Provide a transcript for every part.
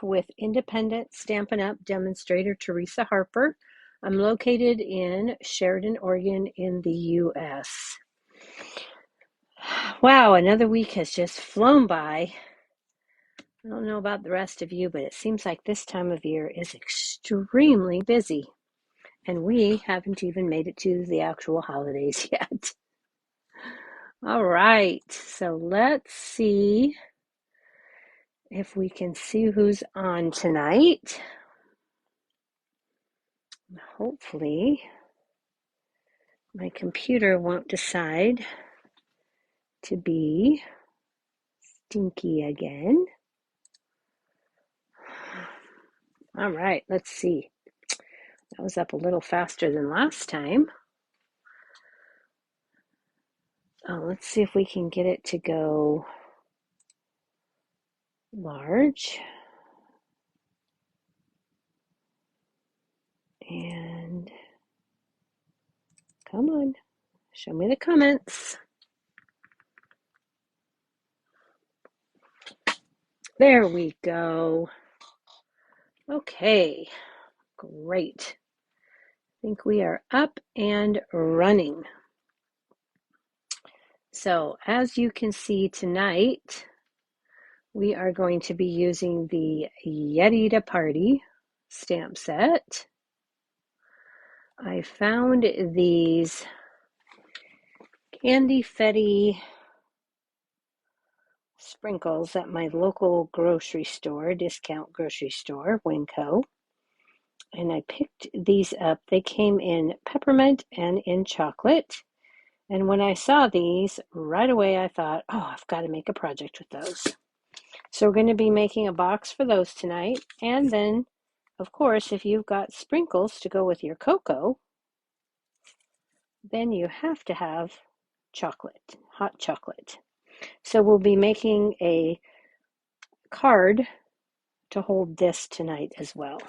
with independent Stampin' Up! Demonstrator Teresa Harper. I'm located in Sheridan, Oregon in the U.S. Wow, another week has just flown by. I don't know about the rest of you, but it seems like this time of year is extremely busy. And we haven't even made it to the actual holidays yet. All right, so let's see if we can see who's on tonight. Hopefully, my computer won't decide to be stinky again. All right, let's see. That was up a little faster than last time. Oh, let's see if we can get it to go large. And come on, show me the comments. There we go. Okay, great. I think we are up and running. So as you can see tonight, we are going to be using the Yeti to Party stamp set. I found these Candy Fetti sprinkles at my local grocery store, discount grocery store, Winco. And I picked these up. They came in peppermint and in chocolate. And when I saw these, right away I thought, oh, I've got to make a project with those. So we're going to be making a box for those tonight. And then, of course, if you've got sprinkles to go with your cocoa, then you have to have chocolate, hot chocolate. So we'll be making a card to hold this tonight as well.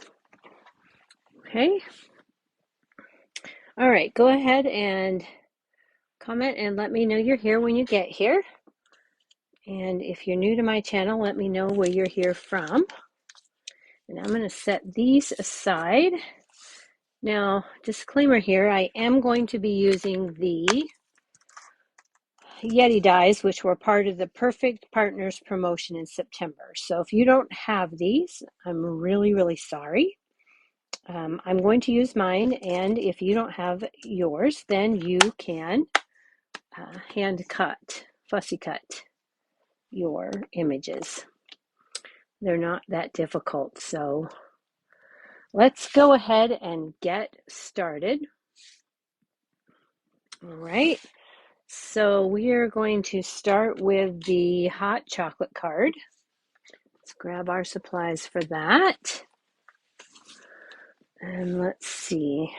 Okay. All right, go ahead and comment and let me know you're here when you get here. And if you're new to my channel, let me know where you're here from. And I'm going to set these aside. Now, disclaimer here, I am going to be using the Yeti dies, which were part of the Perfect Partners promotion in September. So if you don't have these, I'm really, really sorry. I'm going to use mine, and if you don't have yours, then you can hand cut, fussy cut your images. They're not that difficult, so let's go ahead and get started. All right, so we are going to start with the hot chocolate card. Let's grab our supplies for that. And let's see.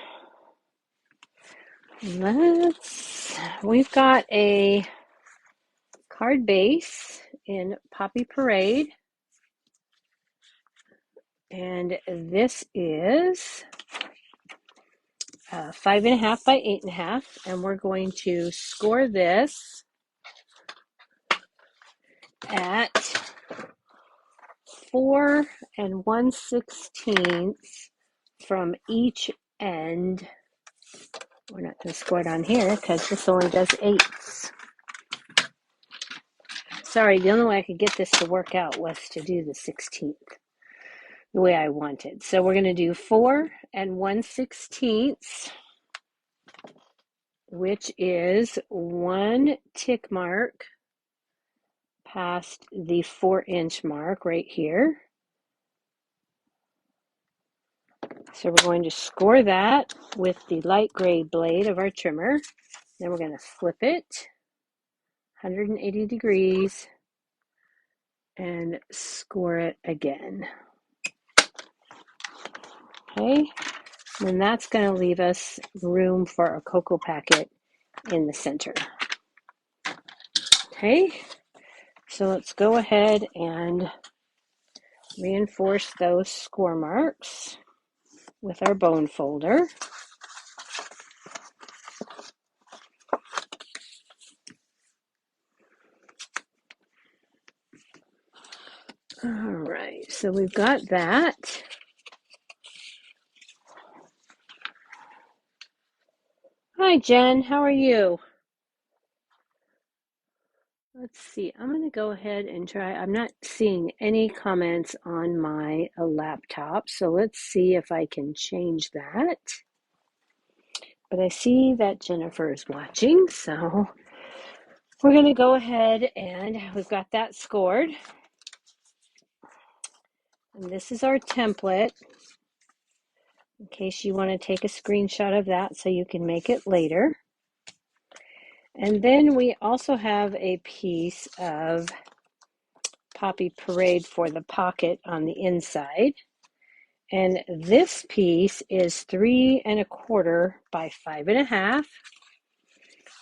We've got a card base in Poppy Parade. And this is 5.5 by 8.5, and we're going to score this at 4 1/16 from each end. We're not going to score it on here because this only does 8ths. Sorry, the only way I could get this to work out was to do the 16th the way I wanted. So we're going to do 4 1/16, which is 1 tick mark past the 4-inch mark right here. So we're going to score that with the light gray blade of our trimmer. Then we're going to flip it 180 degrees and score it again. Okay, and that's going to leave us room for a cocoa packet in the center. Okay, so let's go ahead and reinforce those score marks with our bone folder. All right, So we've got that. Hi, Jen. How are you? Let's see. I'm going to go ahead and try. I'm not seeing any comments on my laptop, so let's see if I can change that. But I see that Jennifer is watching, so we're going to go ahead and we've got that scored. And this is our template in case you want to take a screenshot of that so you can make it later. And then we also have a piece of Poppy Parade for the pocket on the inside. And this piece is 3 1/4 by 5 1/2.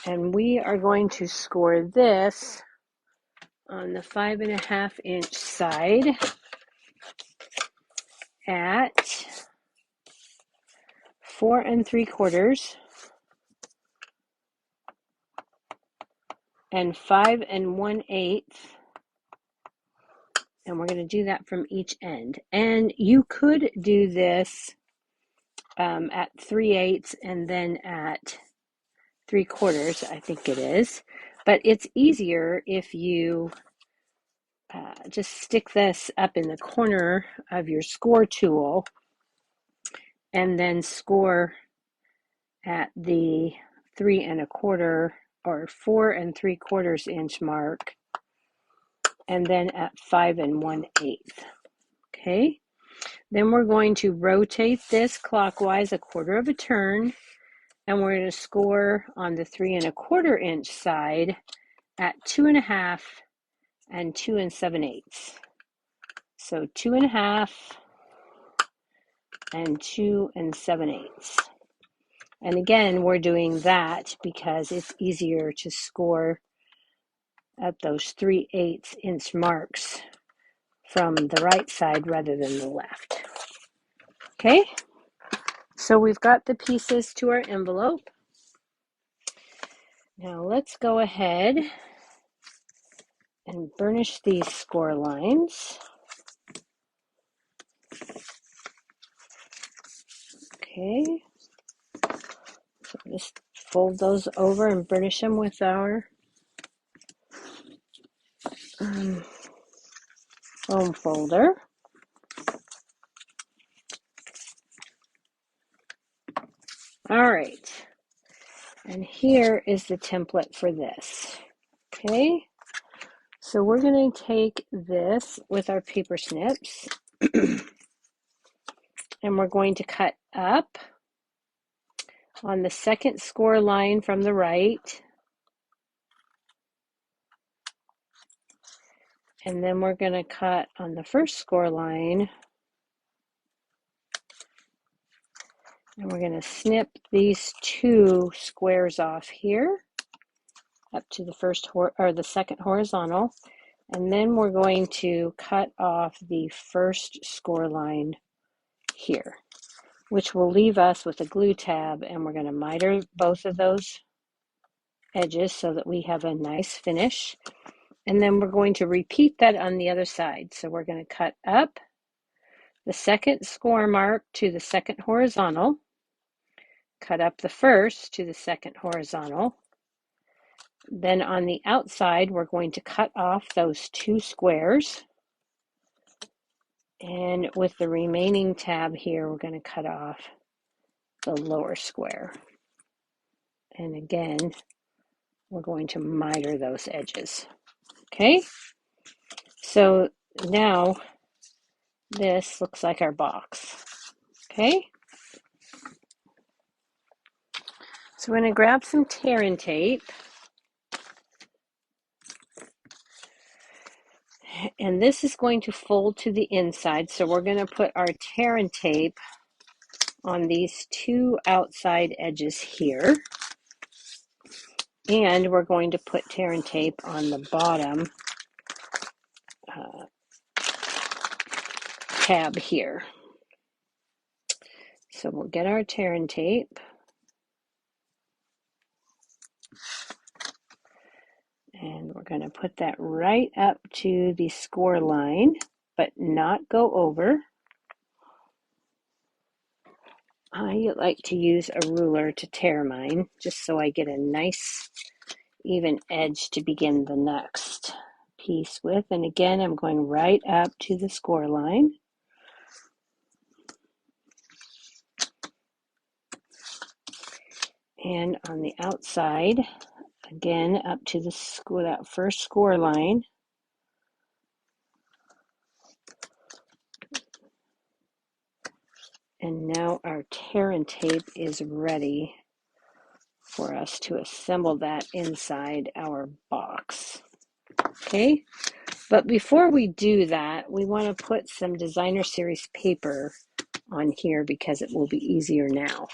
And we are going to score this on the 5 1/2 inch side at 4 3/4 and 5 1/8. And we're going to do that from each end. And you could do this at 3/8 and then at 3/4, I think it is. But it's easier if you just stick this up in the corner of your score tool and then score at the 3 1/4 or 4 3/4 inch mark, and then at 5 1/8. Okay, then we're going to rotate this clockwise 1/4 of a turn, and we're going to score on the 3 1/4 inch side at 2 1/2 and 2 7/8. So 2 1/2 and 2 7/8. And again, we're doing that because it's easier to score at those 3/8 inch marks from the right side rather than the left. Okay, so we've got the pieces to our envelope. Now let's go ahead and burnish these score lines. Okay, so just fold those over and burnish them with our foam folder. All right, and here is the template for this. Okay, so we're going to take this with our paper snips and we're going to cut up on the second score line from the right, and then we're going to cut on the first score line, and we're going to snip these 2 squares off here up to the first or the second horizontal, and then we're going to cut off the first score line here, which will leave us with a glue tab, and we're going to miter both of those edges so that we have a nice finish. And then we're going to repeat that on the other side. So we're going to cut up the second score mark to the second horizontal, cut up the first to the second horizontal. Then on the outside, we're going to cut off those 2 squares. And with the remaining tab here, we're going to cut off the lower square. And again, we're going to miter those edges. Okay, so now this looks like our box. Okay, so we're going to grab some tear and tape, and this is going to fold to the inside, so we're going to put our tear and tape on these 2 outside edges here, and we're going to put tear and tape on the bottom tab here. So we'll get our tear and tape, and we're going to put that right up to the score line. but not go over. I like to use a ruler to tare mine, just so I get a nice even edge to begin the next piece with. And again, I'm going right up to the score line. And on the outside, again, up to the score, that first score line. And now our tear and tape is ready for us to assemble that inside our box. Okay, but before we do that, we want to put some designer series paper on here because it will be easier now.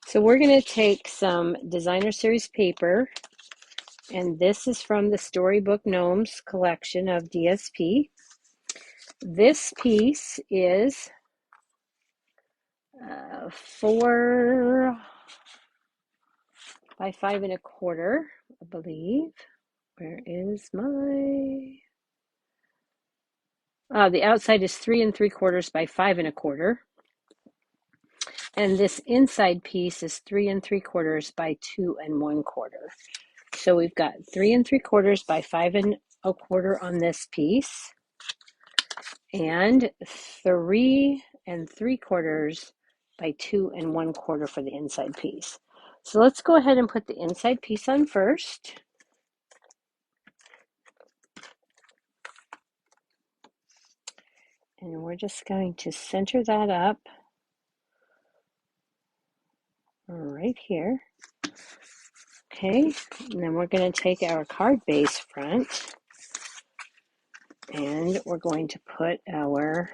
So we're going to take some designer series paper, and this is from the Storybook Gnomes collection of DSP. This piece is 4 by 5 1/4, I believe. Where is my... the outside is 3 3/4 by 5 1/4. And this inside piece is 3 3/4 by 2 1/4. So we've got 3 3/4 by 5 1/4 on this piece, and 3 3/4 by 2 1/4 for the inside piece. So let's go ahead and put the inside piece on first. And we're just going to center that up right here. Okay, and then we're going to take our card base front and we're going to put our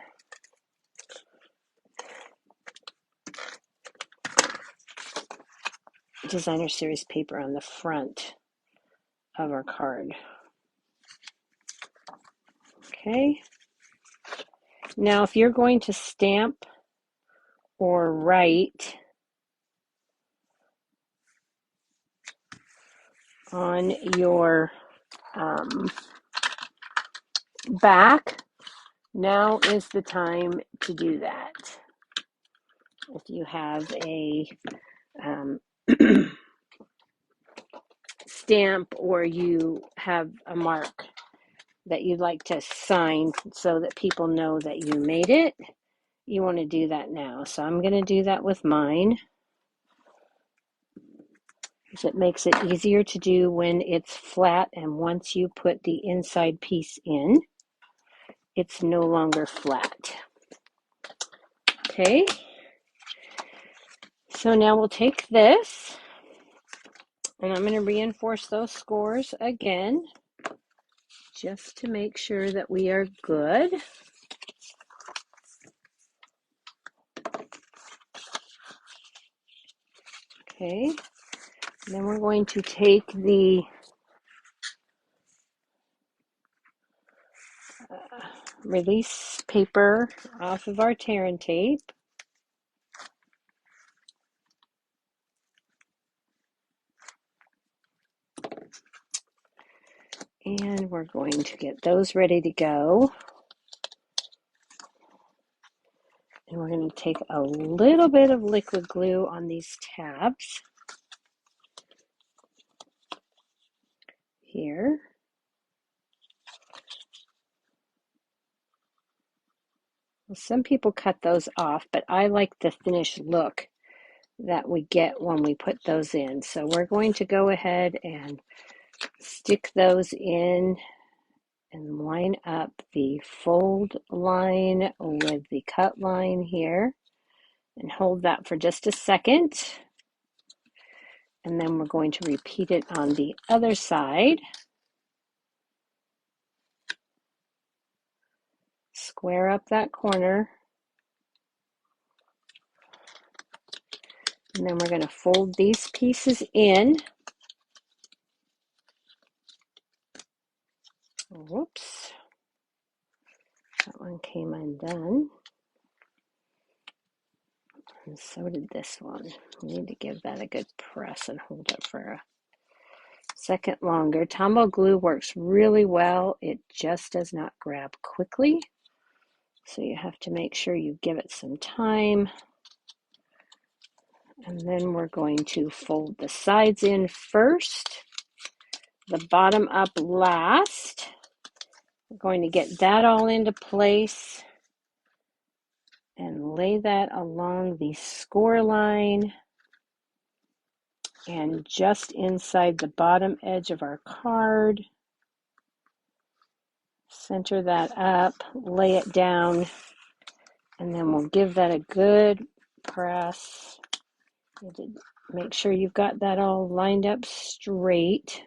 designer series paper on the front of our card. Okay, now if you're going to stamp or write on your back, now is the time to do that. If you have a stamp or you have a mark that you'd like to sign so that people know that you made it, you want to do that now. So I'm going to do that with mine, because it makes it easier to do when it's flat, and once you put the inside piece in, it's no longer flat. Okay, so now we'll take this and I'm going to reinforce those scores again just to make sure that we are good. Okay, and then we're going to take the release paper off of our tear and tape. And we're going to get those ready to go. And we're going to take a little bit of liquid glue on these tabs here. Well, some people cut those off, but I like the finished look that we get when we put those in. So we're going to go ahead and stick those in and line up the fold line with the cut line here and hold that for just a second. And then we're going to repeat it on the other side. Square up that corner. And then we're going to fold these pieces in. Whoops. That one came undone. And so did this one. We need to give that a good press and hold it for a second longer. Tombow glue works really well. It just does not grab quickly. So you have to make sure you give it some time. And then we're going to fold the sides in first, the bottom up last. We're going to get that all into place and lay that along the score line and just inside the bottom edge of our card. Center that up, lay it down, and then we'll give that a good press. Make sure you've got that all lined up straight.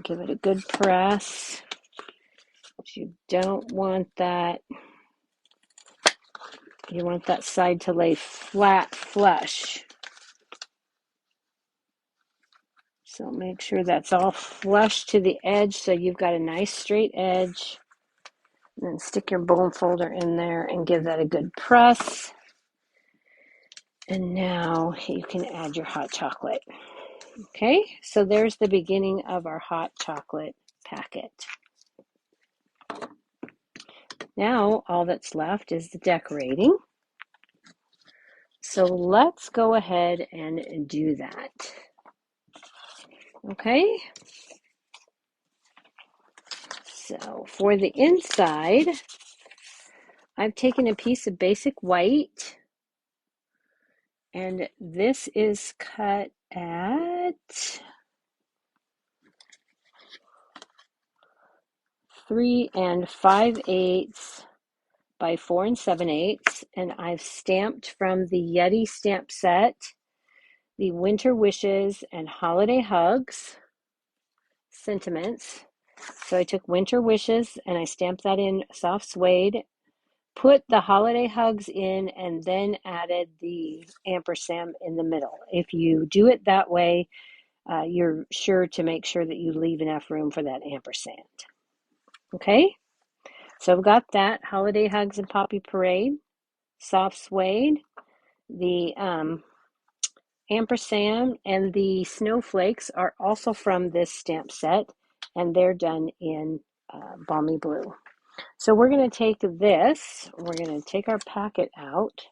Give it a good press. You don't want that. You want that side to lay flat, flush. So make sure that's all flush to the edge so you've got a nice straight edge. And then stick your bone folder in there and give that a good press. And now you can add your hot chocolate. Okay, so there's the beginning of our hot chocolate packet. Now all that's left is the decorating. So let's go ahead and do that. Okay, so for the inside, I've taken a piece of basic white, and this is cut at 3 5/8 by 4 7/8, and I've stamped from the Yeti stamp set the Winter Wishes and Holiday Hugs sentiments. So I took Winter Wishes and I stamped that in soft suede, put the Holiday Hugs in, and then added the ampersand in the middle. If you do it that way, you're sure to make sure that you leave enough room for that ampersand. Okay, so I've got that Holiday Hugs and Poppy Parade, soft suede, the ampersand, and the snowflakes are also from this stamp set, and they're done in balmy blue. So we're going to take this, we're going to take our packet out,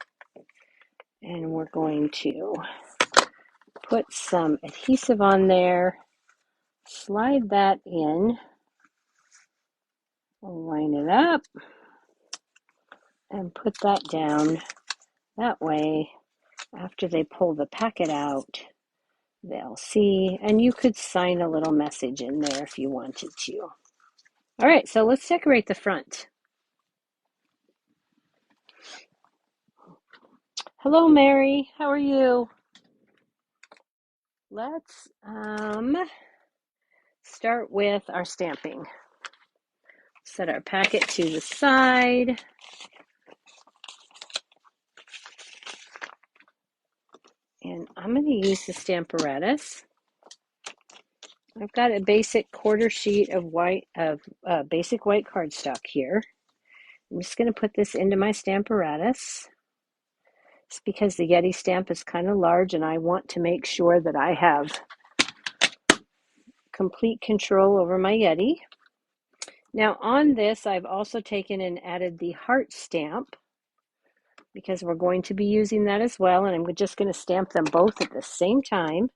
and we're going to put some adhesive on there, slide that in, line it up, and put that down. That way, after they pull the packet out, they'll see, and you could sign a little message in there if you wanted to. All right, so let's decorate the front. Hello, Mary. How are you? Let's start with our stamping. Set our packet to the side. And I'm going to use the Stamparatus. I've got a basic quarter sheet of basic white cardstock here. I'm just going to put this into my Stamparatus. It's because the Yeti stamp is kind of large and I want to make sure that I have complete control over my Yeti. Now on this, I've also taken and added the heart stamp because we're going to be using that as well, and I'm just going to stamp them both at the same time.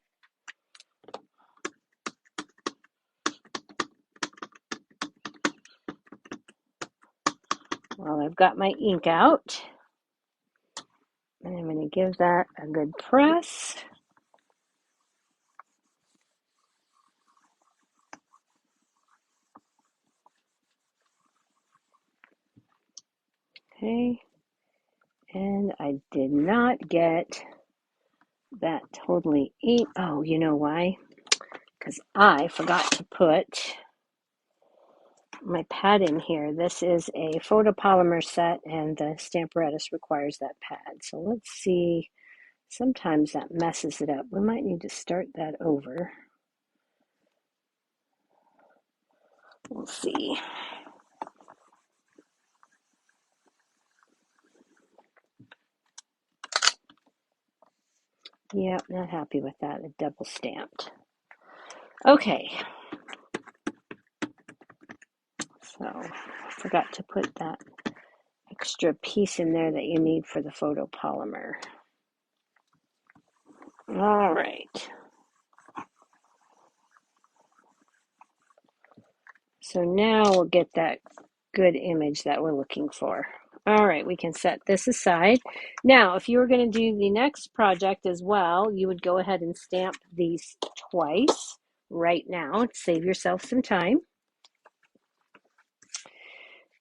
Well, I've got my ink out, and I'm going to give that a good press. Okay, and I did not get that totally ink. Oh, you know why? Because I forgot to put my pad in here. This is a photopolymer set, and the Stamparatus requires that pad. So let's see. Sometimes that messes it up. We might need to start that over. We'll see. Yep, not happy with that. A double stamped. Okay. So I forgot to put that extra piece in there that you need for the photopolymer. All right. So now we'll get that good image that we're looking for. All right, we can set this aside. Now, if you were going to do the next project as well, you would go ahead and stamp these twice right now to save yourself some time.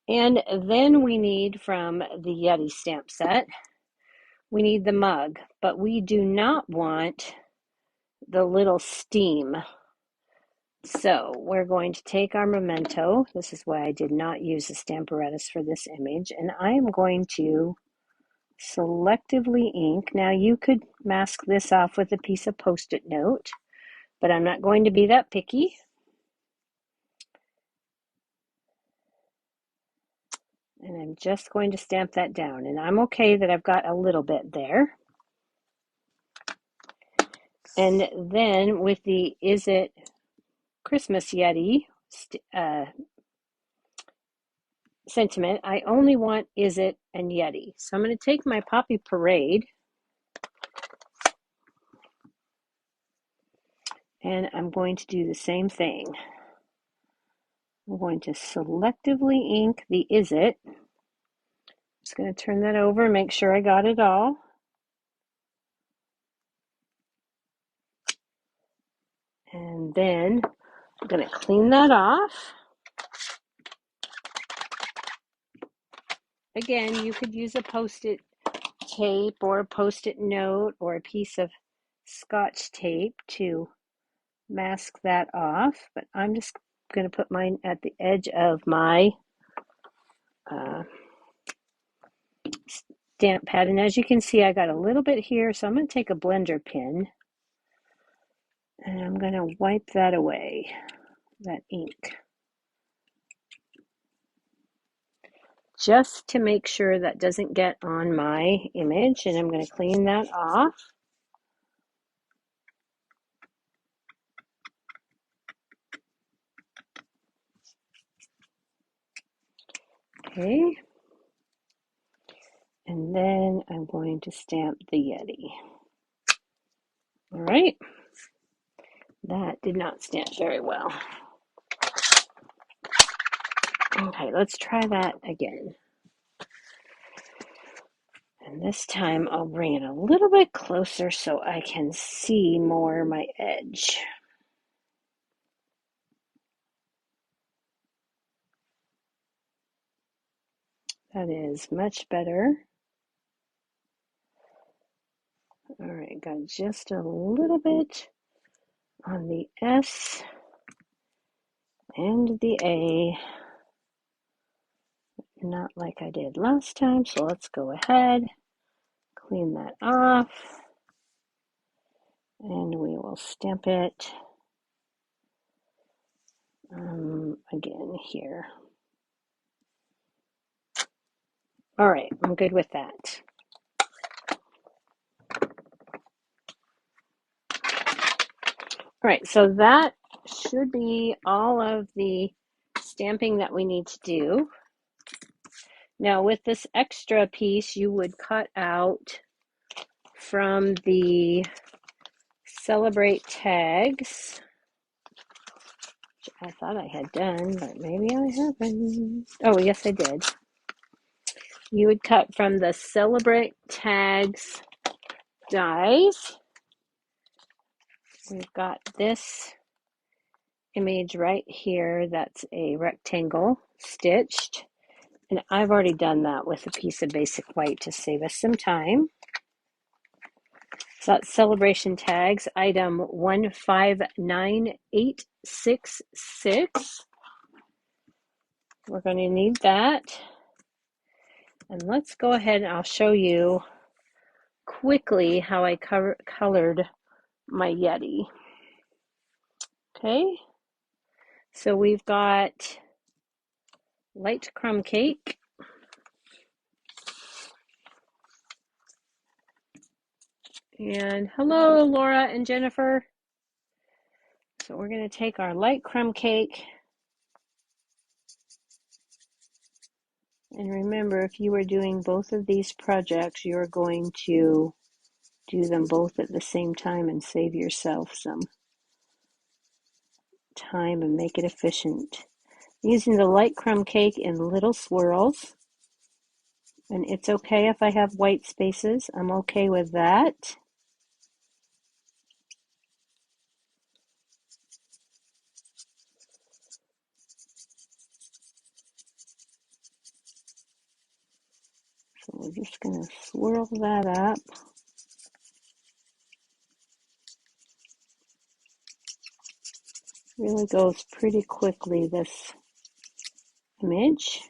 And then we need from the Yeti stamp set, we need the mug, but we do not want the little steam. So we're going to take our memento. This is why I did not use the Stamparatus for this image. And I am going to selectively ink. Now you could mask this off with a piece of Post-it note, but I'm not going to be that picky. And I'm just going to stamp that down. And I'm okay that I've got a little bit there. And then with the Is It Christmas Yeti sentiment, I only want Is It and Yeti. So I'm going to take my Poppy Parade and I'm going to do the same thing. I'm going to selectively ink the Is It. Just going to turn that over and make sure I got it all. And then I'm going to clean that off. Again, you could use a Post-it tape or a Post-it note or a piece of Scotch tape to mask that off, but I'm just going to put mine at the edge of my stamp pad. And as you can see, I got a little bit here, so I'm going to take a blender pen and I'm going to wipe that away, that ink, just to make sure that doesn't get on my image. And I'm going to clean that off. Okay. And then I'm going to stamp the Yeti. All right. That did not stamp very well. Okay, let's try that again. And this time I'll bring it a little bit closer so I can see more my edge. That is much better. All right, got just a little bit on the S and the A. Not like I did last time, so let's go ahead, clean that off, and we will stamp it again here. All right, I'm good with that. All right, so that should be all of the stamping that we need to do. Now with this extra piece, you would cut out from the Celebrate tags, which I thought I had done, but maybe I haven't. Oh, yes, I did. You would cut from the Celebrate tags dies. We've got this image right here that's a rectangle stitched, and I've already done that with a piece of basic white to save us some time. So that's celebration tags, item 159866. We're going to need that. And let's go ahead and I'll show you quickly how I colored my Yeti. Okay, so we've got light crumb cake, And hello, Laura and Jennifer. So we're going to take our light crumb cake. And remember, if you are doing both of these projects, you're going to do them both at the same time and save yourself some time and make it efficient. Using the light crumb cake in little swirls. And it's okay if I have white spaces. I'm okay with that. So we're just going to swirl that up. Really goes pretty quickly, this image.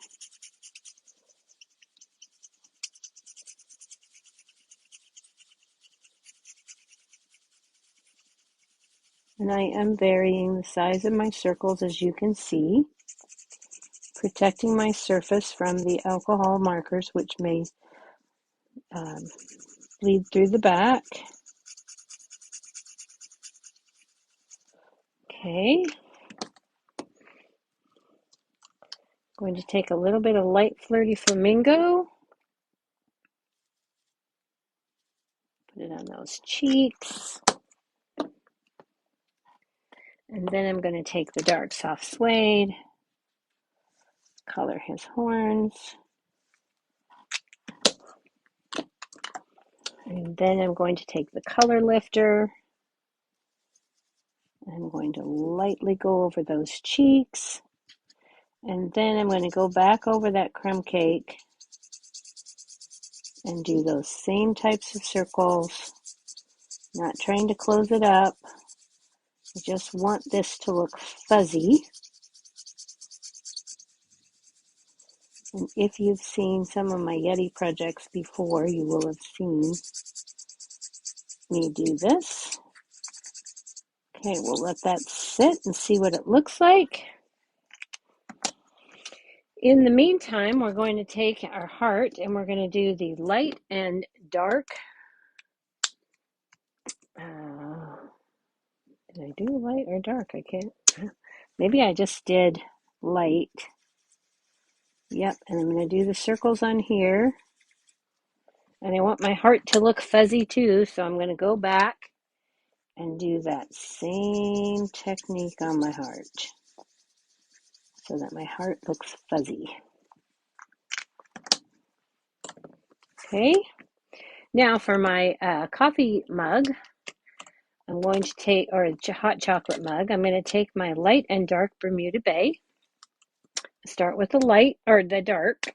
And I am varying the size of my circles, as you can see, protecting my surface from the alcohol markers, which may bleed through the back. Okay. Going to take a little bit of light flirty flamingo. Put it on those cheeks. And then I'm going to take the dark soft suede, color his horns. And then I'm going to take the color lifter. I'm going to lightly go over those cheeks. And then I'm going to go back over that crumb cake and do those same types of circles. Not trying to close it up. I just want this to look fuzzy. And if you've seen some of my Yeti projects before, you will have seen me do this. Okay, we'll let that sit and see what it looks like. In the meantime, we're going to take our heart and we're going to do the light and dark. Did I do light or dark? I can't. Maybe I just did light. Yep, and I'm going to do the circles on here. And I want my heart to look fuzzy too, so I'm going to go back and do that same technique on my heart so that my heart looks fuzzy. Okay, now for my coffee mug, I'm going to take, or a hot chocolate mug, I'm going to take my light and dark Bermuda Bay. Start with the light, or the dark.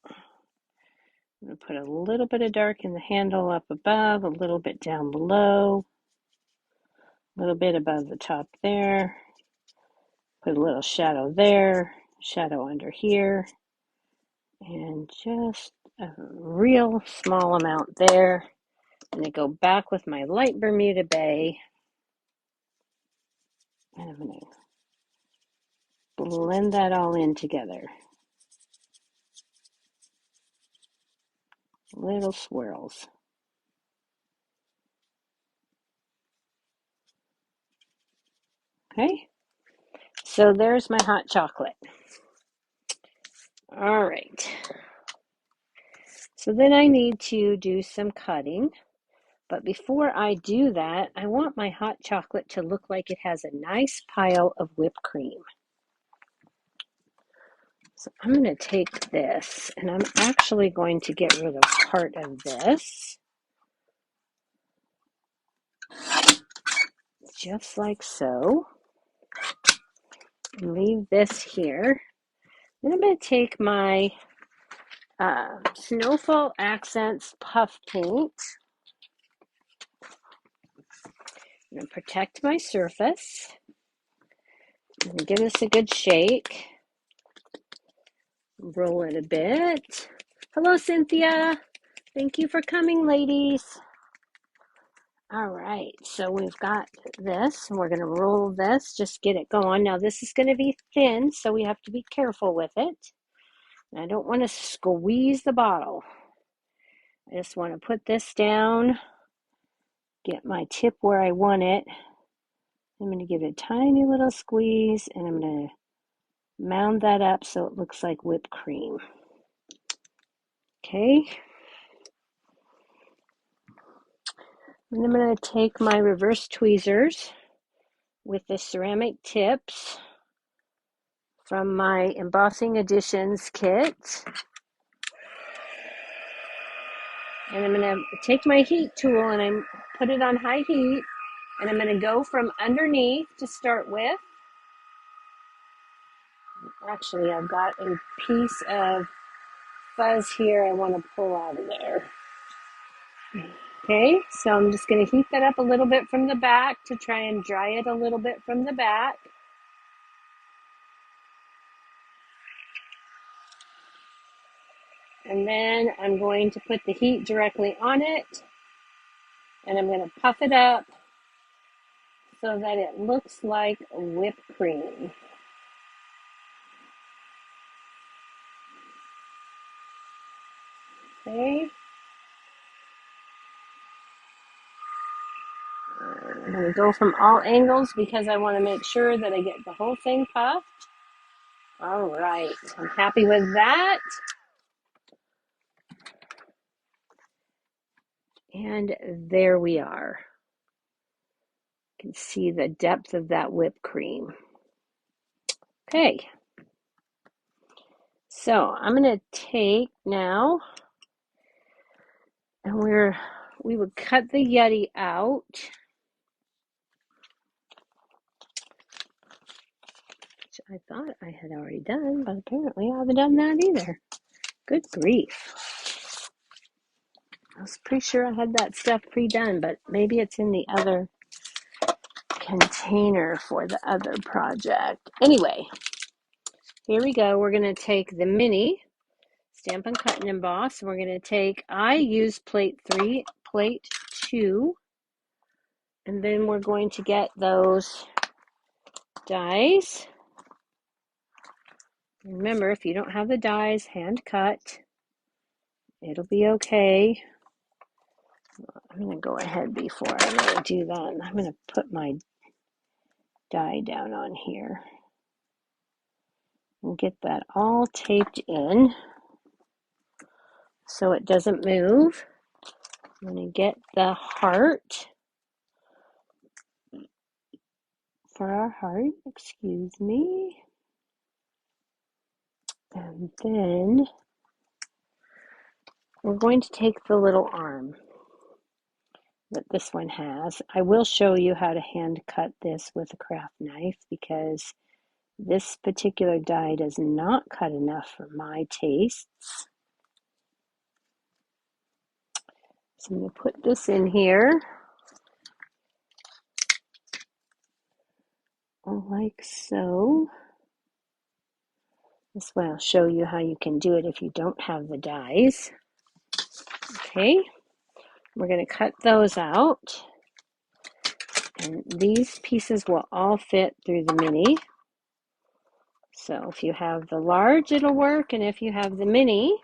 I'm going to put a little bit of dark in the handle up above, a little bit down below, a little bit above the top there. Put a little shadow there, shadow under here, and just a real small amount there. And I go back with my light Bermuda Bay, and I'm going to blend that all in together. Little swirls. Okay, so there's my hot chocolate. All right, so then I need to do some cutting. But before I do that, I want my hot chocolate to look like it has a nice pile of whipped cream. So I'm going to take this, and I'm actually going to get rid of part of this. Just like so. And leave this here. Then I'm going to take my Snowfall Accents Puff Paint. I'm going to protect my surface. I'm going to give this a good shake. Roll it a bit. Hello, Cynthia. Thank you for coming, ladies. All right, so we've got this, and we're going to roll this, just get it going. Now, this is going to be thin, so we have to be careful with it. And I don't want to squeeze the bottle. I just want to put this down get my tip where I want it. I'm going to give it a tiny little squeeze, and I'm going to mound that up so it looks like whipped cream. Okay. And I'm going to take my reverse tweezers with the ceramic tips from my Embossing Editions kit. And I'm going to take my heat tool and I put it on high heat. And I'm going to go from underneath to start with. Actually, I've got a piece of fuzz here I want to pull out of there. Okay, so I'm just going to heat that up a little bit from the back to try and dry it a little bit from the back. And then I'm going to put the heat directly on it, and I'm going to puff it up so that it looks like whipped cream. Okay. I'm going to go from all angles because I want to make sure that I get the whole thing puffed. All right, I'm happy with that. And there we are. You can see the depth of that whipped cream. Okay, so I'm going to take now, and we would cut the Yeti out. Which I thought I had already done, but apparently I haven't done that either. Good grief. I was pretty sure I had that stuff pre-done, but maybe it's in the other container for the other project. Anyway, here we go. We're going to take the mini Stampin' Cut and Emboss. We're going to take, I use plate 3, plate 2, and then we're going to get those dies. Remember, if you don't have the dies hand cut, it'll be okay. I'm going to go ahead before I really do that. I'm going to put my die down on here and get that all taped in so it doesn't move. I'm going to get the heart for our heart, excuse me. And then we're going to take the little arm that this one has. I will show you how to hand cut this with a craft knife because this particular die does not cut enough for my tastes. So I'm going to put this in here like so. This way I'll show you how you can do it if you don't have the dies. Okay, we're going to cut those out. And these pieces will all fit through the mini. So if you have the large, it'll work. And if you have the mini,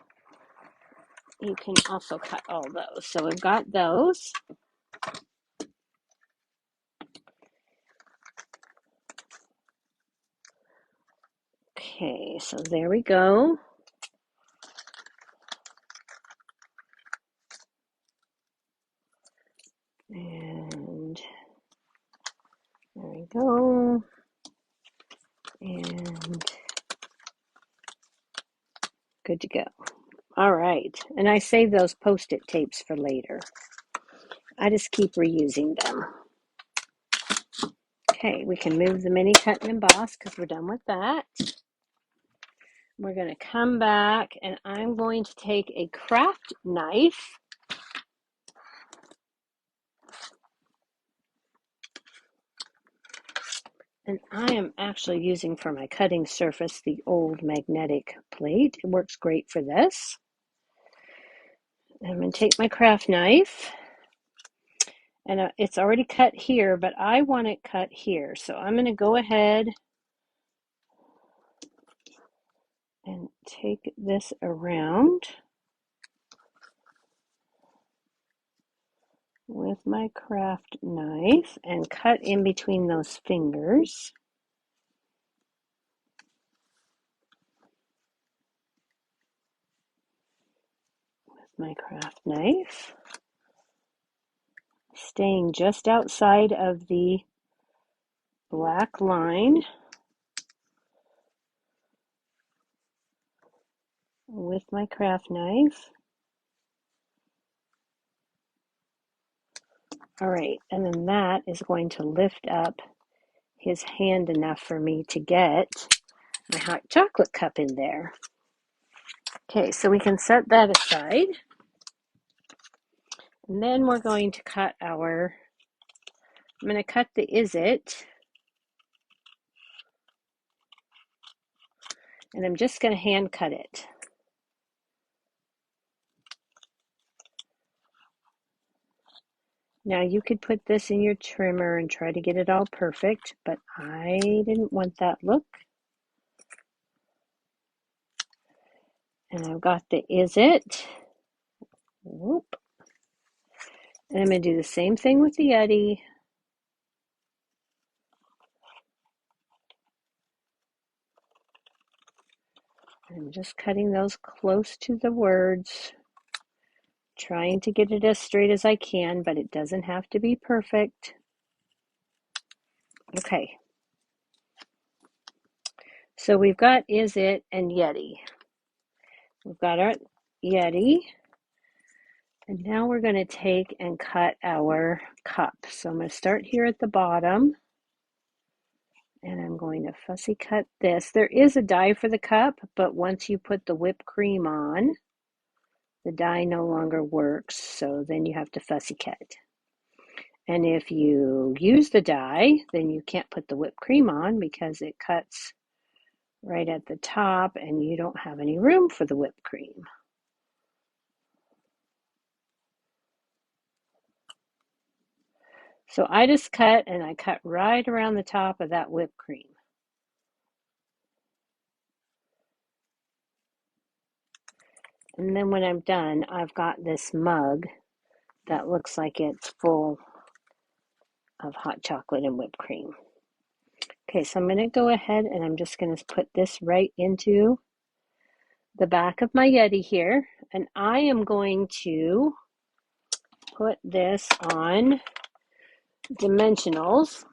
you can also cut all those. So we've got those. Okay, so there we go. And there we go. And good to go. All right. And I save those Post-it tapes for later. I just keep reusing them. Okay, we can move the mini cut and emboss because we're done with that. We're going to come back and I'm going to take a craft knife. And I am actually using for my cutting surface the old magnetic plate. It works great for this. I'm going to take my craft knife. And it's already cut here, but I want it cut here. So I'm going to go ahead and take this around. with my craft knife and cut in between those fingers. With my craft knife, staying just outside of the black line with my craft knife. All right, and then that is going to lift up his hand enough for me to get my hot chocolate cup in there. Okay, so we can set that aside. And then we're going to cut I'm going to cut the Is It. And I'm just going to hand cut it. Now you could put this in your trimmer and try to get it all perfect, but I didn't want that look. And I've got the Is It. Whoop. And I'm going to do the same thing with the Yeti. I'm just cutting those close to the words, trying to get it as straight as I can, but it doesn't have to be perfect. Okay. So we've got Is It and Yeti. We've got our Yeti. And now we're going to take and cut our cup. So I'm going to start here at the bottom. And I'm going to fussy cut this. There is a die for the cup, but once you put the whipped cream on, the die no longer works. So then you have to fussy cut. And if you use the die, then you can't put the whipped cream on because it cuts right at the top and you don't have any room for the whipped cream. So I just cut and I cut right around the top of that whipped cream. And then when I'm done, I've got this mug that looks like it's full of hot chocolate and whipped cream. Okay, so I'm going to go ahead and I'm just going to put this right into the back of my Yeti here. And I am going to put this on dimensionals.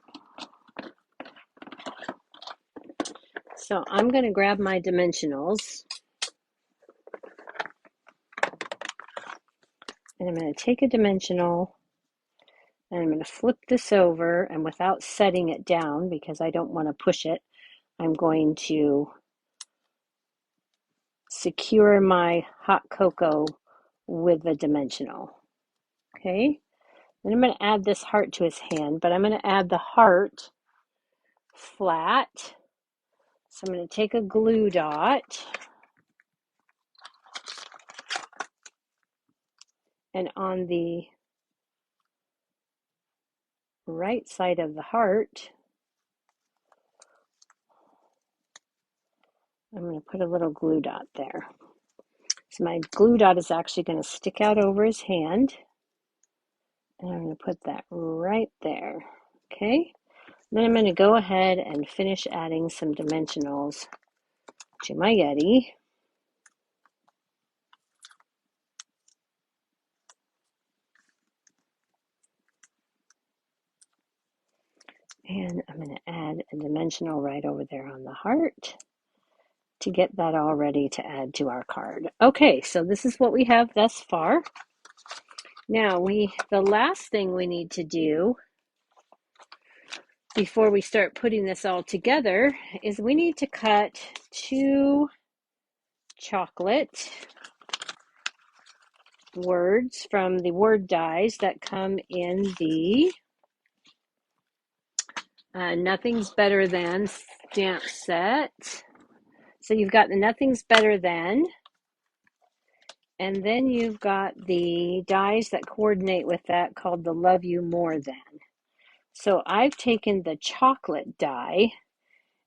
So I'm going to grab my dimensionals and I'm going to take a dimensional and I'm going to flip this over, and without setting it down because I don't want to push it, I'm going to secure my hot cocoa with the dimensional. Okay, then I'm going to add this heart to his hand, but I'm going to add the heart flat. So I'm going to take a glue dot and on the right side of the heart, I'm going to put a little glue dot there. So my glue dot is actually going to stick out over his hand. And I'm going to put that right there. Okay. Then I'm going to go ahead and finish adding some dimensionals to my Yeti. And I'm going to add a dimensional right over there on the heart to get that all ready to add to our card. Okay, so this is what we have thus far. Now the last thing we need to do before we start putting this all together is we need to cut 2 chocolate words from the word dies that come in the Nothing's Better Than stamp set. So you've got the Nothing's Better Than, and then you've got the dies that coordinate with that called the Love You More Than. So I've taken the chocolate die,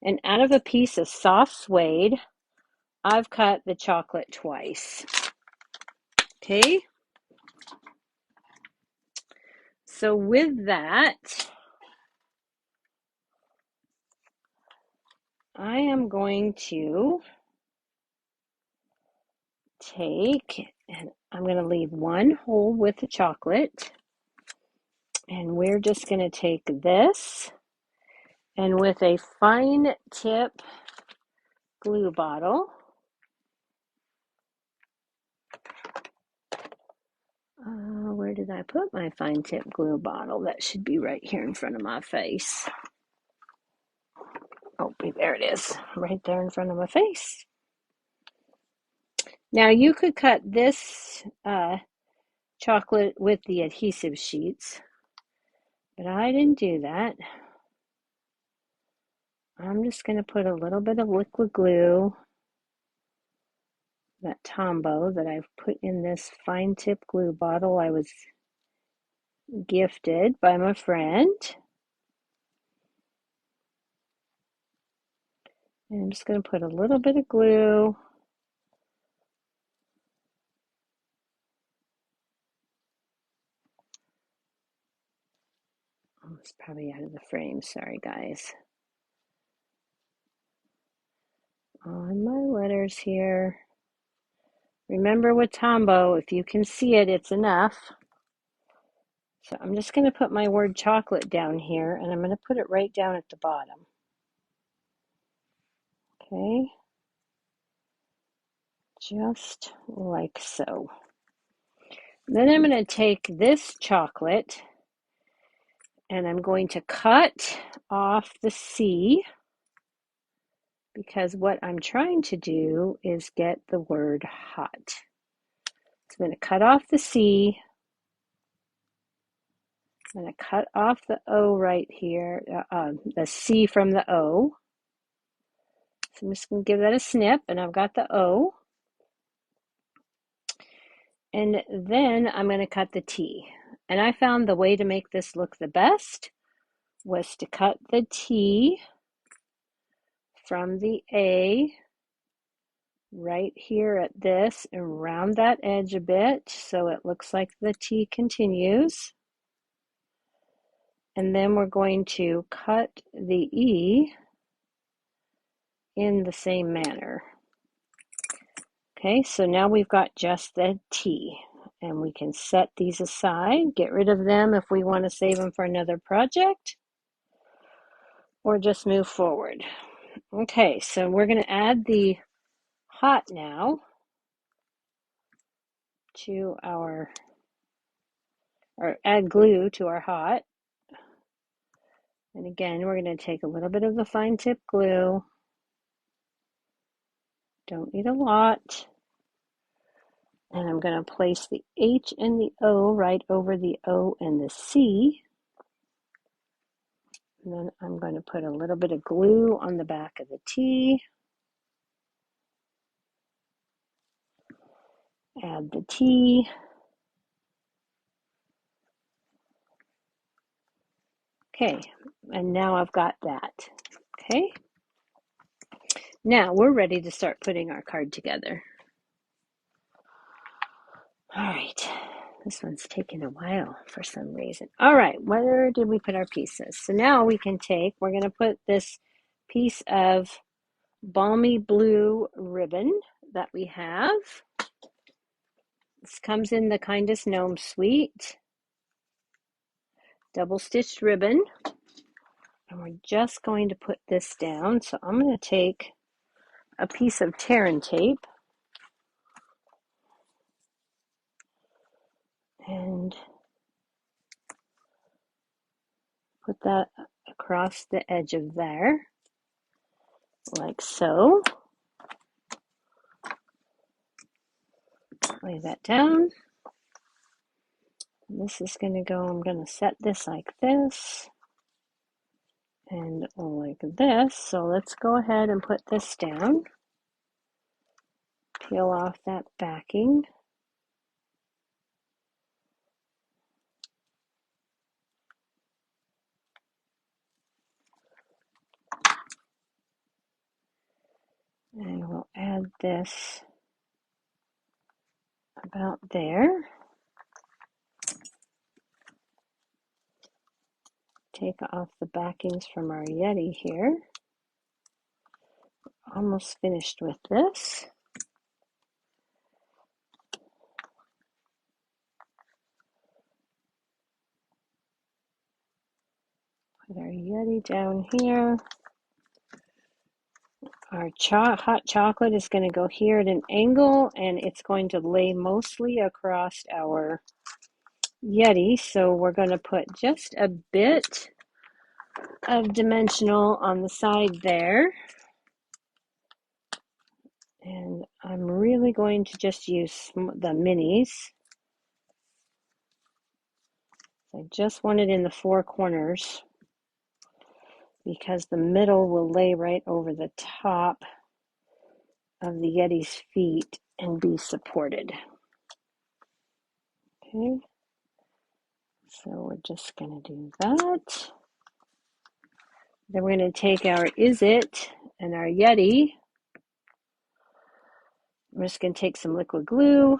and out of a piece of soft suede, I've cut the chocolate twice. Okay. So with that, I am going to take, and I'm going to leave one hole with the chocolate, and we're just going to take this, and with a fine tip glue bottle, where did I put my fine tip glue bottle? That should be right here in front of my face. Oh, there it is, right there in front of my face. Now you could cut this chocolate with the adhesive sheets, but I didn't do that. I'm just going to put a little bit of liquid glue, that Tombow that I've put in this fine tip glue bottle I was gifted by my friend. And I'm just going to put a little bit of glue. Oh, it's probably out of the frame. Sorry, guys. On my letters here. Remember with Tombow, if you can see it, it's enough. So I'm just going to put my word chocolate down here, and I'm going to put it right down at the bottom. Okay. Just like so. Then I'm going to take this chocolate and I'm going to cut off the C, because what I'm trying to do is get the word hot. So I'm going to cut off the C. I'm going to cut off the O right here, the C from the O. So I'm just going to give that a snip, and I've got the O. And then I'm going to cut the T. And I found the way to make this look the best was to cut the T from the A right here at this and round that edge a bit so it looks like the T continues. And then we're going to cut the E in the same manner. Okay, so now we've got just the T, and we can set these aside, get rid of them if we want to save them for another project, or just move forward. Okay, so we're going to add the hot now to our, or add glue to our hot. And again, we're going to take a little bit of the fine tip glue. Don't need a lot. And I'm going to place the H and the O right over the O and the C. And then I'm going to put a little bit of glue on the back of the T. Add the T. Okay, and now I've got that. Okay, now we're ready to start putting our card together. All right, this one's taking a while for some reason. All right, where did we put our pieces? So now we can take, we're going to put this piece of balmy blue ribbon that we have. This comes in the Kindest Gnome Suite. Double stitched ribbon. And we're just going to put this down. So I'm going to take a piece of Terran tape and put that across the edge of there, like so. Lay that down. This is going to go, I'm going to set this like this and like this. So let's go ahead and put this down. Peel off that backing. And we'll add this about there. take off the backings from our Yeti here. Almost finished with this. Put our Yeti down here. Our hot chocolate is going to go here at an angle, and it's going to lay mostly across our Yeti. So we're going to put just a bit of dimensional on the side there. And I'm really going to just use the minis. I just want it in the four corners because the middle will lay right over the top of the Yeti's feet and be supported. Okay, so we're just going to do that. Then we're going to take our Is It and our Yeti. We're just going to take some liquid glue.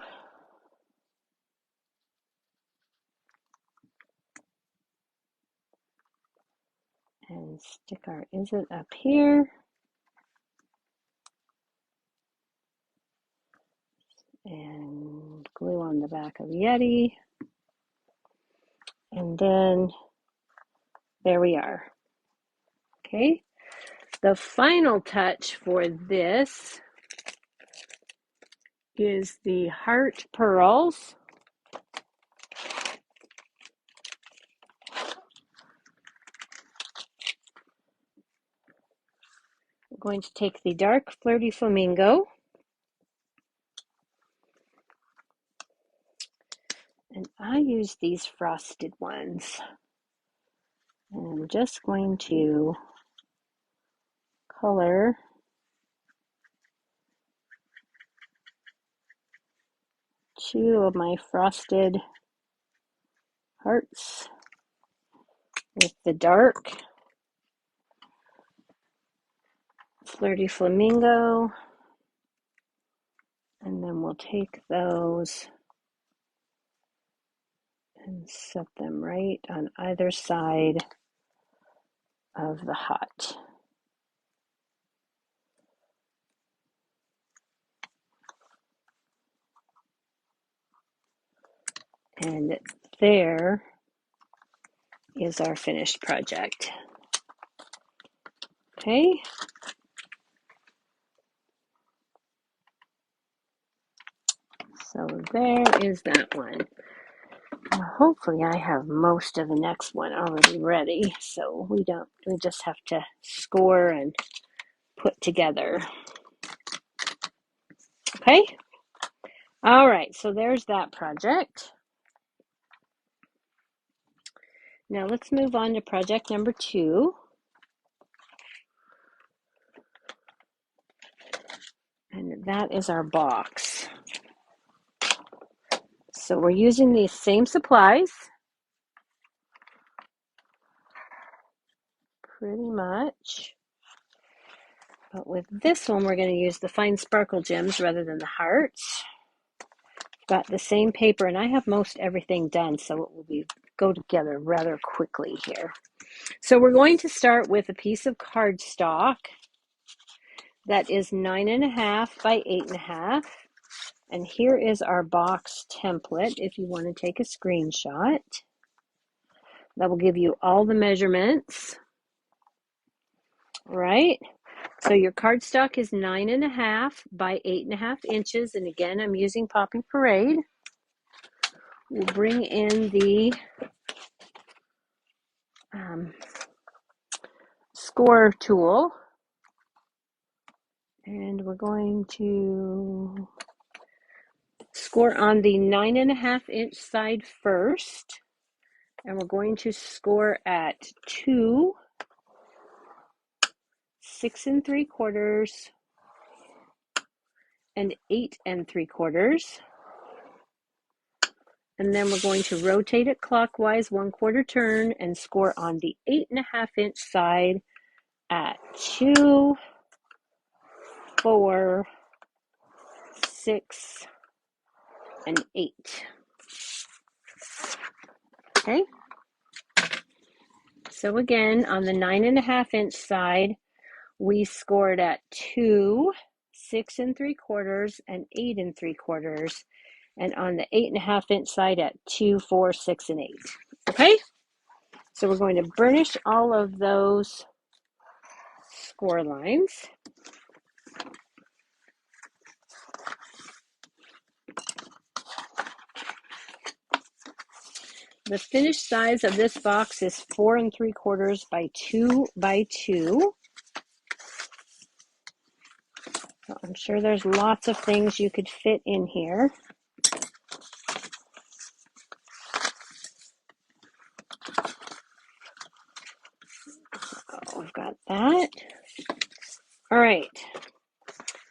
And stick our Is It up here. And glue on the back of Yeti. And then there we are. Okay. The final touch for this is the heart pearls. I'm going to take the dark flirty flamingo and I use these frosted ones. And I'm just going to color two of my frosted hearts with the dark flirty flamingo, and then we'll take those and set them right on either side of the heart. And there is our finished project. Okay. So there is that one. Hopefully I have most of the next one already ready, so we just have to score and put together. Okay. All right, so there's that project. Now let's move on to project number 2. And that is our box. So we're using these same supplies. Pretty much. But with this one, we're going to use the fine sparkle gems rather than the hearts. Got the same paper, and I have most everything done, so it will go together rather quickly here. So we're going to start with a piece of cardstock that is 9.5 by 8.5. And here is our box template if you want to take a screenshot. That will give you all the measurements. Right? So your cardstock is 9.5 by 8.5 inches. And again, I'm using Poppy Parade. We'll bring in the score tool. And we're going to score on the 9.5 inch side first. And we're going to score at 2, 6 3/4, and 8 3/4. And then we're going to rotate it clockwise 1/4 turn and score on the 8.5 inch side at 2, 4, 6, and 8. Okay. So again, on the 9.5-inch side, we scored at 2, 6 3/4, and 8 3/4. And on the 8.5-inch side at 2, 4, 6, and 8. Okay, so we're going to burnish all of those score lines. The finished size of this box is 4 3/4 by 2 by 2. So I'm sure there's lots of things you could fit in here. Oh, we've got that. All right.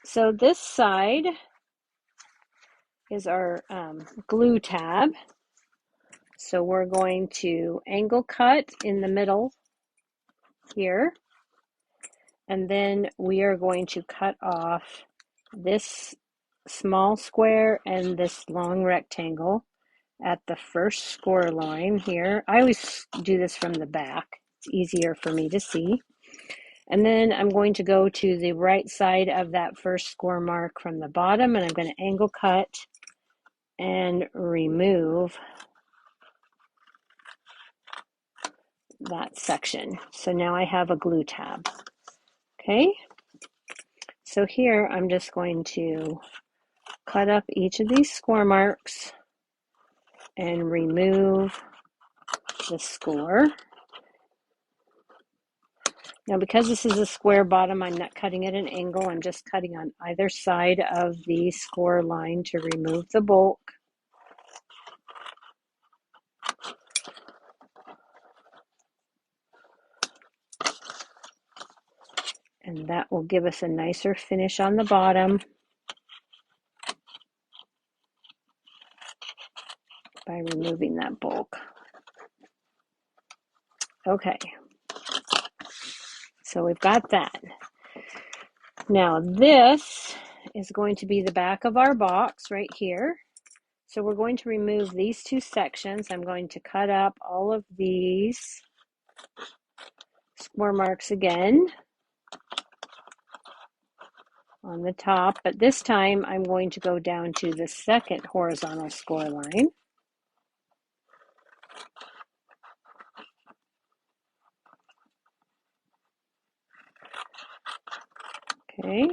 So this side is our glue tab. So we're going to angle cut in the middle here. And then we are going to cut off this small square and this long rectangle at the first score line here. I always do this from the back. It's easier for me to see. And then I'm going to go to the right side of that first score mark from the bottom, and I'm going to angle cut and remove that section. So now I have a glue tab. Okay, so here I'm just going to cut up each of these score marks and remove the score. Now, because this is a square bottom, I'm not cutting at an angle. I'm just cutting on either side of the score line to remove the bulk. And that will give us a nicer finish on the bottom by removing that bulk. Okay, so we've got that. Now this is going to be the back of our box right here. So we're going to remove these two sections. I'm going to cut up all of these score marks again on the top, but this time I'm going to go down to the second horizontal score line. Okay.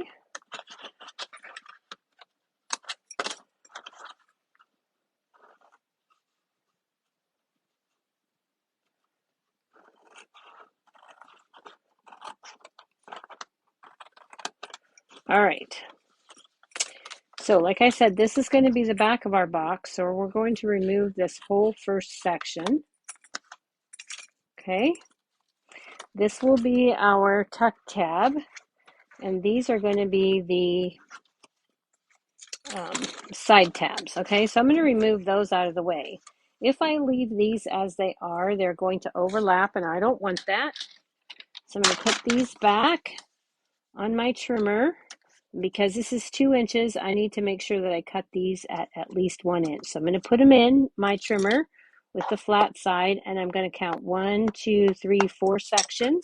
All right. So like I said, this is going to be the back of our box, so we're going to remove this whole first section. Okay. This will be our tuck tab, and these are going to be the side tabs. Okay, so I'm going to remove those out of the way. If I leave these as they are, they're going to overlap, and I don't want that. So I'm going to put these back on my trimmer. Because this is 2 inches, I need to make sure that I cut these at least 1 inch. So I'm going to put them in my trimmer with the flat side, and I'm going to count 1, 2, 3, 4 sections.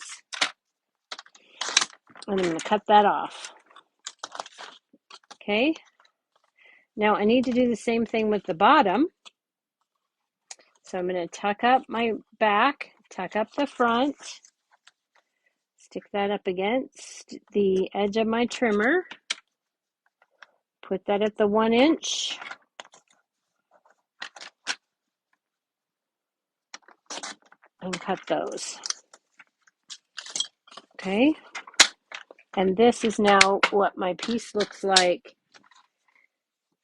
And I'm going to cut that off. Okay. Now I need to do the same thing with the bottom. So I'm going to tuck up my back, tuck up the front, stick that up against the edge of my trimmer, put that at the 1 inch, and cut those. Okay, and this is now what my piece looks like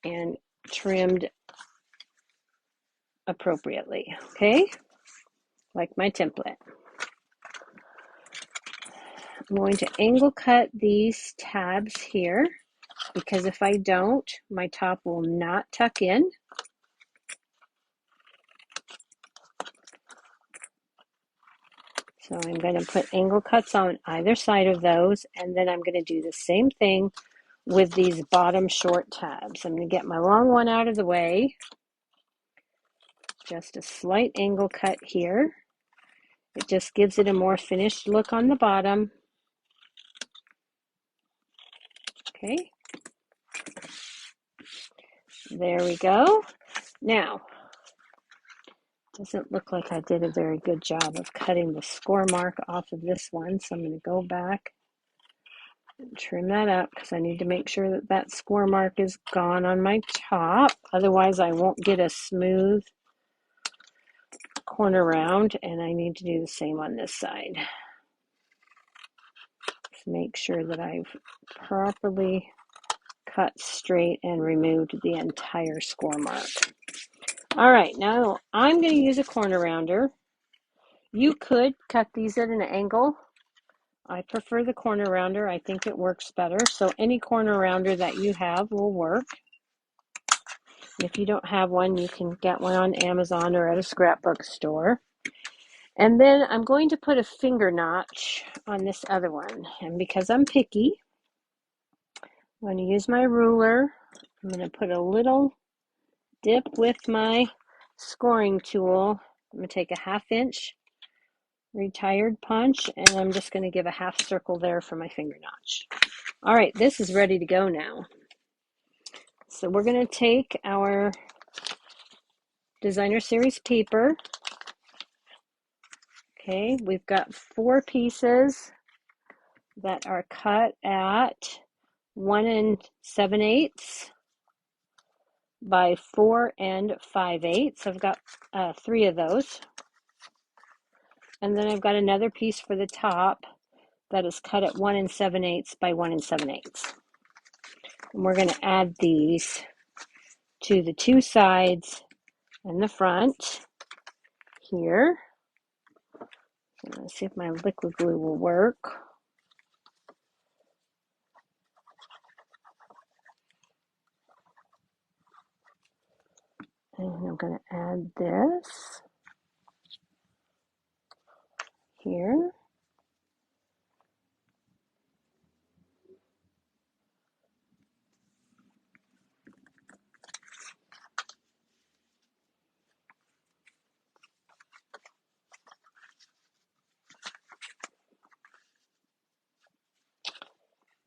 and trimmed appropriately. Okay, like my template. I'm going to angle cut these tabs here because if I don't, my top will not tuck in. So I'm going to put angle cuts on either side of those, and then I'm going to do the same thing with these bottom short tabs. I'm going to get my long one out of the way, just a slight angle cut here, It just gives it a more finished look on the bottom. Okay, there we go. Now, doesn't look like I did a very good job of cutting the score mark off of this one, so I'm going to go back and trim that up because I need to make sure that that score mark is gone on my top. Otherwise, I won't get a smooth corner round, and I need to do the same on this side. Just make sure that I've properly cut straight and removed the entire score mark. All right, now I'm going to use a corner rounder. You could cut these at an angle. I prefer the corner rounder. I think it works better. So any corner rounder that you have will work. If you don't have one, you can get one on Amazon or at a scrapbook store. And then I'm going to put a finger notch on this other one. And because I'm picky, I'm going to use my ruler. I'm going to put a little dip with my scoring tool. I'm going to take a 1/2 inch retired punch, and I'm just going to give a half circle there for my finger notch. All right, this is ready to go now. So we're going to take our designer series paper. Okay, we've got 4 pieces that are cut at 1 7/8 by 4 5/8. I've got 3 of those. And then I've got another piece for the top that is cut at 1 7/8 by 1 7/8. And we're going to add these to the 2 sides and the front here. So let's see if my liquid glue will work. And I'm going to add this here.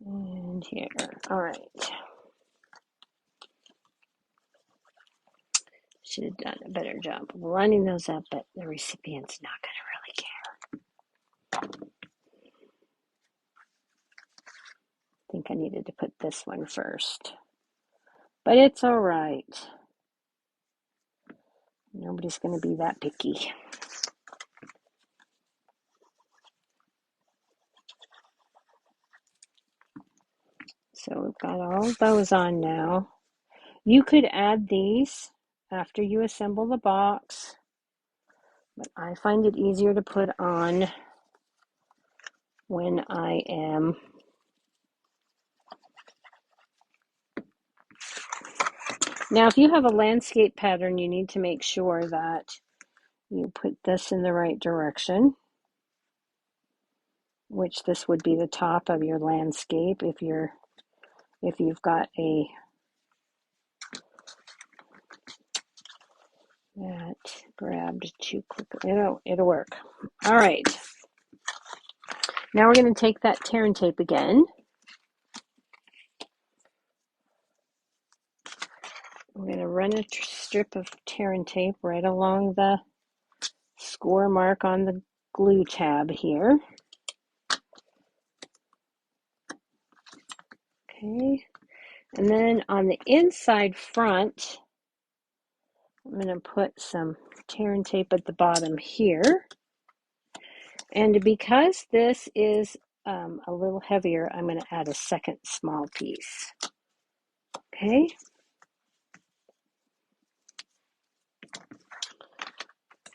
And here. All right. Should have done a better job of lining those up, but the recipient's not going to really care. I think I needed to put this one first, but it's all right. Nobody's going to be that picky. So we've got all those on now. You could add these after you assemble the box, but I find it easier to put on when I am now. If you have a landscape pattern, you need to make sure that you put this in the right direction, which this would be the top of your landscape if you've got a that grabbed too quickly. It'll work. All right. Now we're going to take that tear and tape again. We're going to run a strip of tear and tape right along the score mark on the glue tab here. Okay. And then on the inside front, I'm going to put some tear and tape at the bottom here. And because this is a little heavier, I'm going to add a second small piece. Okay.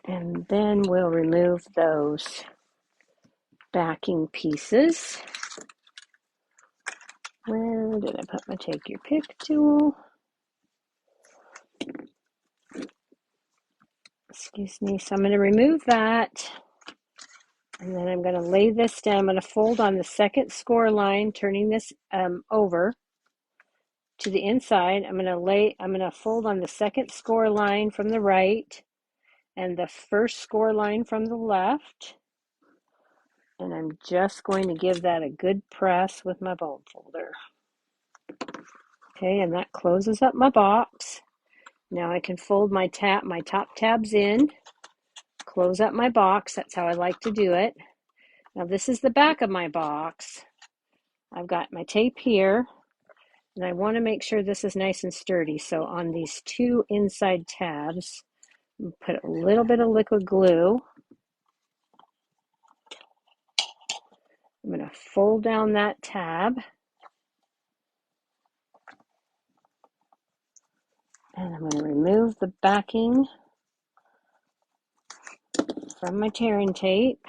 And then we'll remove those backing pieces. Where did I put my take your pick tool? Excuse me. So I'm going to remove that. And then I'm going to lay this down. I'm going to fold on the second score line, turning this over to the inside. I'm going to fold on the second score line from the right and the first score line from the left. And I'm just going to give that a good press with my bone folder. Okay, and that closes up my box. Now I can fold my top tabs in, close up my box. That's how I like to do it. Now this is the back of my box. I've got my tape here, and I want to make sure this is nice and sturdy. So on these two inside tabs, put a little bit of liquid glue. I'm going to fold down that tab. And I'm going to remove the backing from my tearing tape.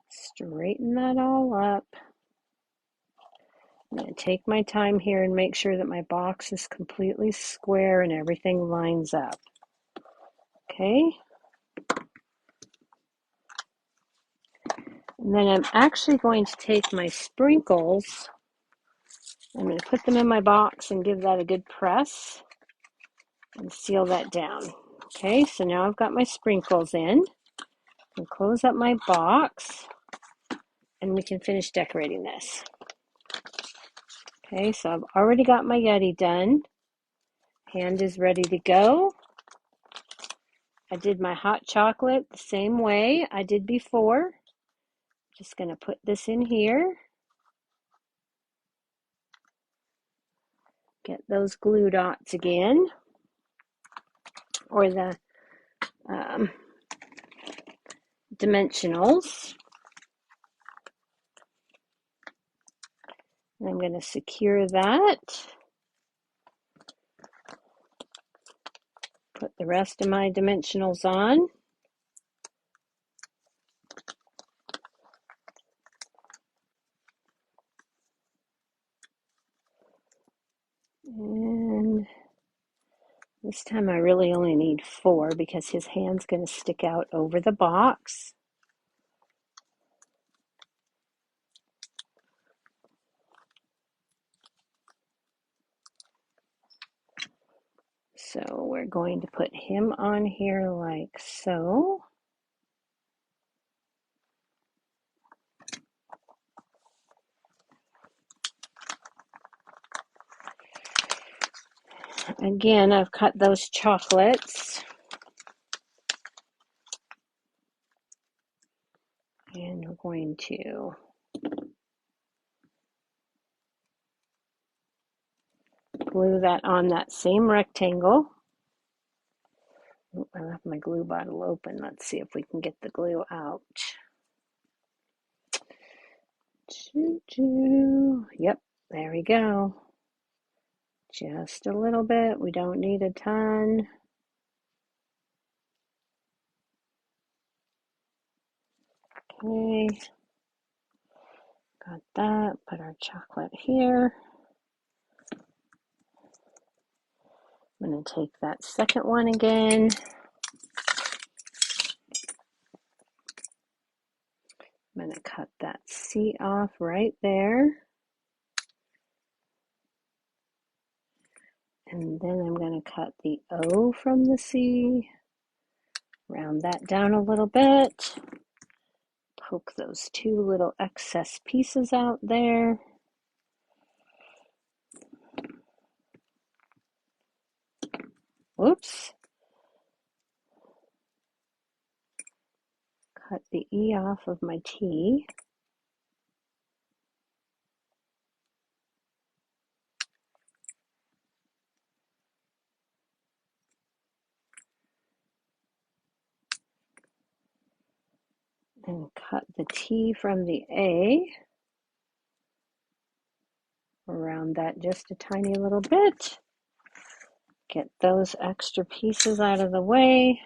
Straighten that all up. I'm going to take my time here and make sure that my box is completely square and everything lines up. Okay. And then I'm actually going to take my sprinkles. I'm going to put them in my box and give that a good press and seal that down. Okay, so now I've got my sprinkles in. And close up my box and we can finish decorating this. Okay, so I've already got my Yeti done. Hand is ready to go. I did my hot chocolate the same way I did before. Just going to put this in here. Get those glue dots again, or the dimensionals. And I'm going to secure that. Put the rest of my dimensionals on. And this time I really only need 4 because his hand's going to stick out over the box. So we're going to put him on here like so. Again, I've cut those chocolates. And we're going to glue that on that same rectangle. Oh, I left my glue bottle open. Let's see if we can get the glue out. Choo-choo. Yep, there we go. Just a little bit. We don't need a ton. Okay. Got that. Put our chocolate here. I'm going to take that second one again. I'm going to cut that C off right there. And then I'm going to cut the O from the C. Round that down a little bit. Poke those 2 little excess pieces out there. Whoops. Cut the E off of my T. And cut the T from the A. Around that just a tiny little bit. Get those extra pieces out of the way.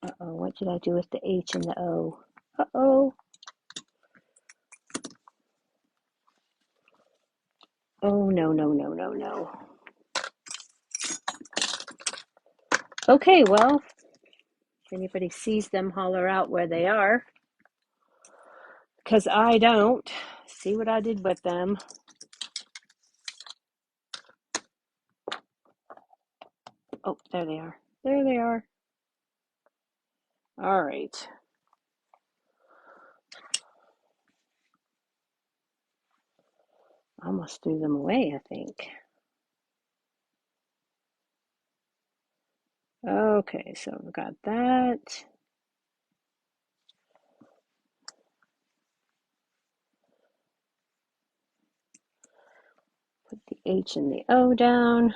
Uh-oh, what did I do with the H and the O? Uh-oh. Oh, no, no, no, no, no. Okay, well, if anybody sees them, holler out where they are. Because I don't. See what I did with them. Oh, there they are. There they are. All right. Almost threw them away, I think. Okay, so we've got that. Put the H and the O down.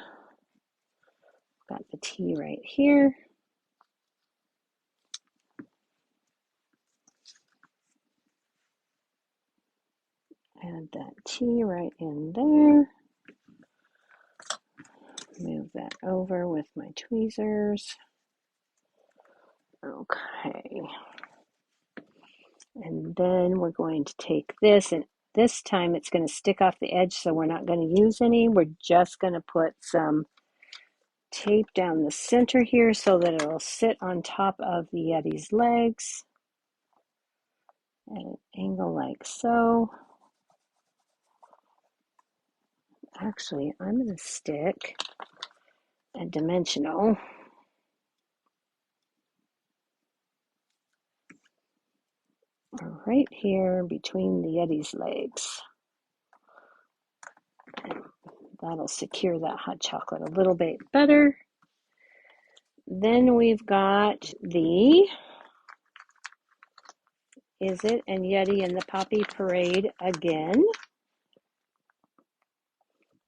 Got the T right here. Add that T right in there. Move that over with my tweezers. Okay. And then we're going to take this, and this time it's going to stick off the edge, so we're not going to use any. We're just going to put some tape down the center here so that it'll sit on top of the Yeti's legs at an angle like so. Actually, I'm going to stick a dimensional right here between the Yeti's legs. And that'll secure that hot chocolate a little bit better. Then we've got the Is It and Yeti and the Poppy Parade again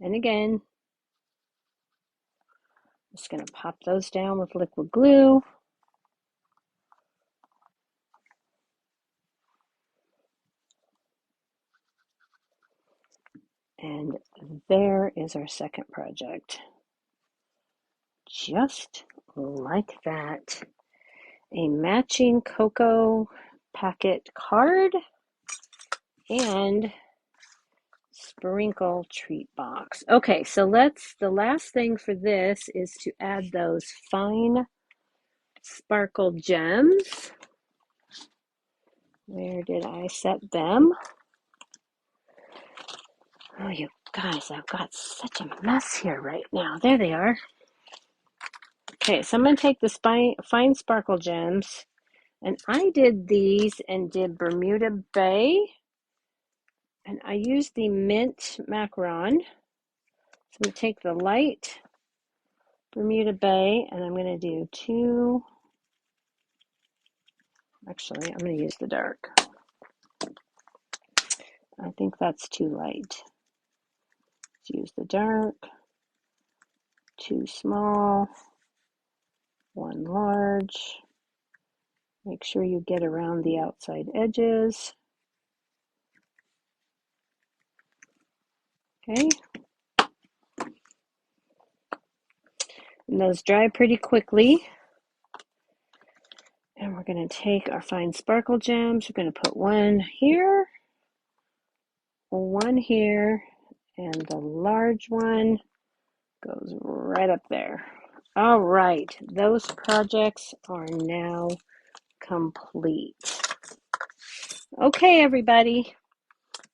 and again. Just going to pop those down with liquid glue. And there is our second project. Just like that. A matching cocoa packet card and sprinkle treat box. Okay, so the last thing for this is to add those fine sparkle gems. Where did I set them? Oh, you guys, I've got such a mess here right now. There they are. Okay, so I'm going to take the fine sparkle gems, and I did these and did Bermuda Bay, and I used the mint macaron. So I'm going to take the light Bermuda Bay, and I'm going to do two. Actually, I'm going to use the dark. I think that's too light. Let's use the dark. Two small, one large. Make sure you get around the outside edges. Okay. And those dry pretty quickly. And we're going to take our fine sparkle gems. We're going to put one here, and the large one goes right up there. All right, those projects are now complete. Okay, everybody.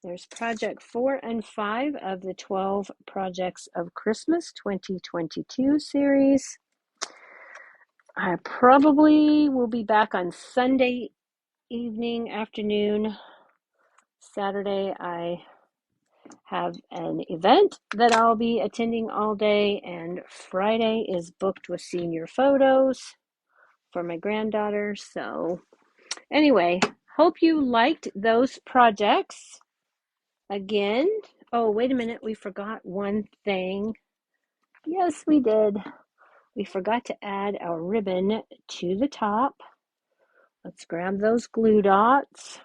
There's project 4 and 5 of the 12 Projects of Christmas 2022 series. I probably will be back on Sunday evening, afternoon. Saturday, I have an event that I'll be attending all day, and Friday is booked with senior photos for my granddaughter. So anyway, hope you liked those projects. Again, oh, wait a minute, we forgot one thing. Yes, we did. We forgot to add our ribbon to the top. Let's grab those glue dots.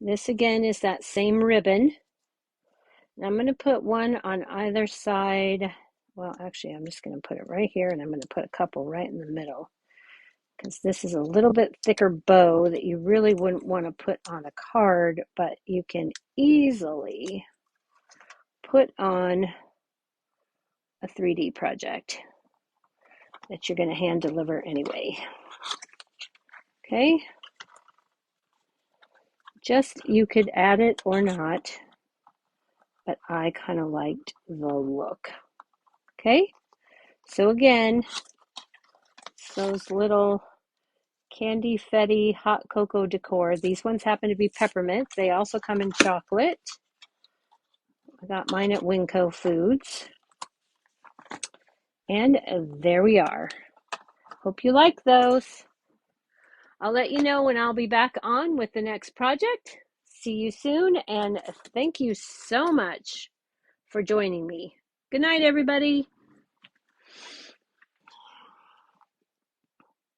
This again is that same ribbon. And I'm going to put one on either side. Well, actually, I'm just going to put it right here, and I'm going to put a couple right in the middle, because this is a little bit thicker bow that you really wouldn't want to put on a card, but you can easily put on a 3D project that you're going to hand deliver anyway. Okay? Just, you could add it or not, but I kind of liked the look. Okay? So again, those little Candy Fetty hot cocoa decor. These ones happen to be peppermint. They also come in chocolate. I got mine at Winco Foods. And there we are. Hope you like those. I'll let you know when I'll be back on with the next project. See you soon, and thank you so much for joining me. Good night, everybody.